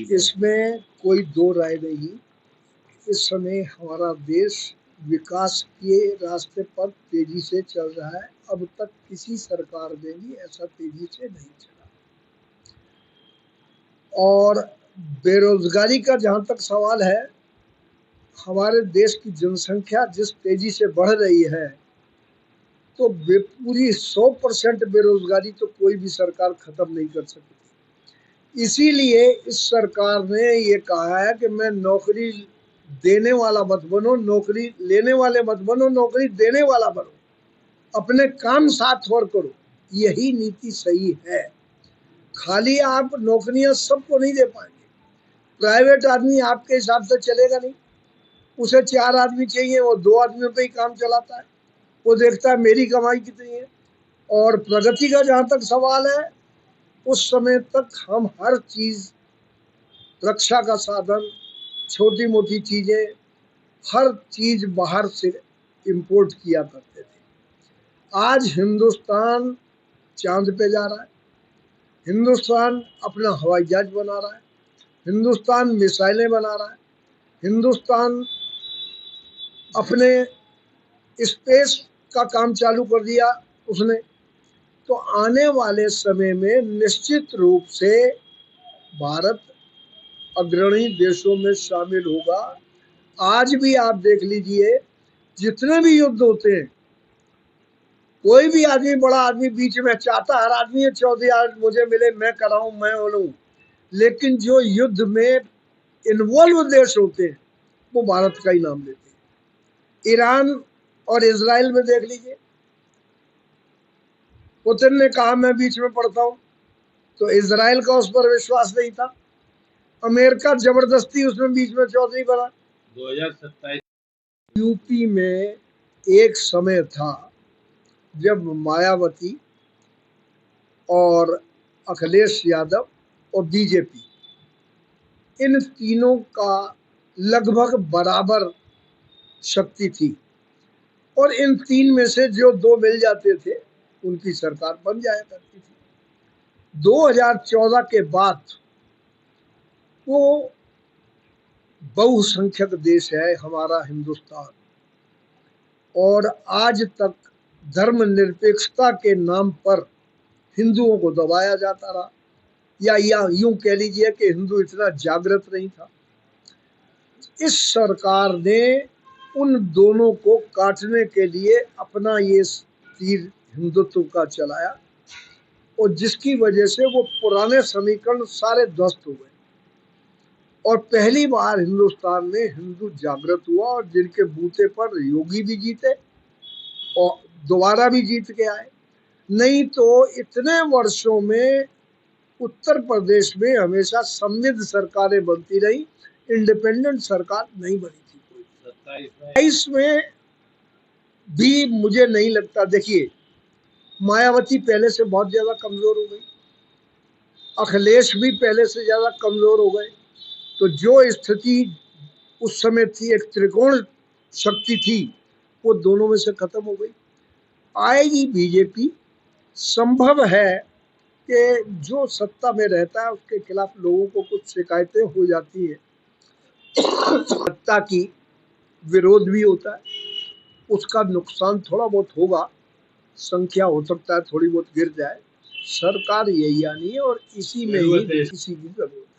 इसमें कोई दो राय नहीं। इस समय हमारा देश विकास के रास्ते पर तेजी से चल रहा है। अब तक किसी सरकार ने भी ऐसा तेजी से नहीं चला। और बेरोजगारी का जहाँ तक सवाल है, हमारे देश की जनसंख्या जिस तेजी से बढ़ रही है, तो पूरी 100% बेरोजगारी तो कोई भी सरकार खत्म नहीं कर सकती। इसीलिए इस सरकार ने ये कहा है कि मैं नौकरी देने वाला मत बनो, नौकरी लेने वाले मत बनो, नौकरी देने वाला बनो, अपने काम साथ और करो। यही नीति सही है। खाली आप नौकरियां सबको नहीं दे पाएंगे। प्राइवेट आदमी आपके हिसाब से चलेगा नहीं। उसे 4 आदमी चाहिए, वो 2 आदमियों पे ही काम चलाता है। वो देखता है मेरी कमाई कितनी है। और प्रगति का जहां तक सवाल है, उस समय तक हम हर चीज, रक्षा का साधन, छोटी मोटी चीजें, हर चीज बाहर से इंपोर्ट किया करते थे। आज हिंदुस्तान चांद पे जा रहा है, हिंदुस्तान अपना हवाई जहाज बना रहा है, हिंदुस्तान मिसाइलें बना रहा है, हिंदुस्तान अपने स्पेस का काम चालू कर दिया उसने। तो आने वाले समय में निश्चित रूप से भारत अग्रणी देशों में शामिल होगा। आज भी आप देख लीजिए, जितने भी युद्ध होते हैं, कोई भी आदमी, बड़ा आदमी बीच में चाहता, हर आदमी है चौधरी आज मुझे मिले, मैं कराऊं, मैं बोलूं। लेकिन जो युद्ध में इन्वॉल्व देश होते हैं, वो भारत का ही नाम लेते हैं। ईरान और इजराइल में देख लीजिए, पुतिन ने कहा मैं बीच में पड़ता हूं, तो इजराइल का उस पर विश्वास नहीं था। अमेरिका जबरदस्ती उसमें बीच में चौधरी बना। 2027 यूपी में एक समय था जब मायावती और अखिलेश यादव और बीजेपी, इन तीनों का लगभग बराबर शक्ति थी। और इन तीन में से जो 2 मिल जाते थे, उनकी सरकार बन जाया करती थी। 2014 के बाद वो बहुसंख्यक देश है हमारा हिंदुस्तान, और आज तक धर्मनिरपेक्षता के नाम पर हिंदुओं को दबाया जाता रहा। या यूं कह लीजिए कि हिंदू इतना जागृत नहीं था। इस सरकार ने उन दोनों को काटने के लिए अपना ये तीर हिंदुत्व का चलाया, और जिसकी वजह से वो पुराने समीकरण सारे ध्वस्त हो गए। और पहली बार हिंदुस्तान में हिंदू जागृत हुआ, और जिनके बूते पर योगी भी जीते और दोबारा भी जीत के आए। नहीं तो इतने वर्षों में उत्तर प्रदेश में हमेशा समृद्ध सरकारें बनती रही, इंडिपेंडेंट सरकार नहीं बनी थी कोई। 27 में भी मुझे नहीं लगता। देखिए, मायावती पहले से बहुत ज्यादा कमजोर हो गई, अखिलेश भी पहले से ज्यादा कमजोर हो गए। तो जो स्थिति उस समय थी, एक त्रिकोण शक्ति थी, वो दोनों में से खत्म हो गई। आएगी बीजेपी। संभव है कि जो सत्ता में रहता है उसके खिलाफ लोगों को कुछ शिकायतें हो जाती है, सत्ता की विरोध भी होता है, उसका नुकसान थोड़ा बहुत होगा, संख्या हो सकता है थोड़ी बहुत गिर जाए। सरकार यही आनी है, और इसी में ही किसी की जरूरत है।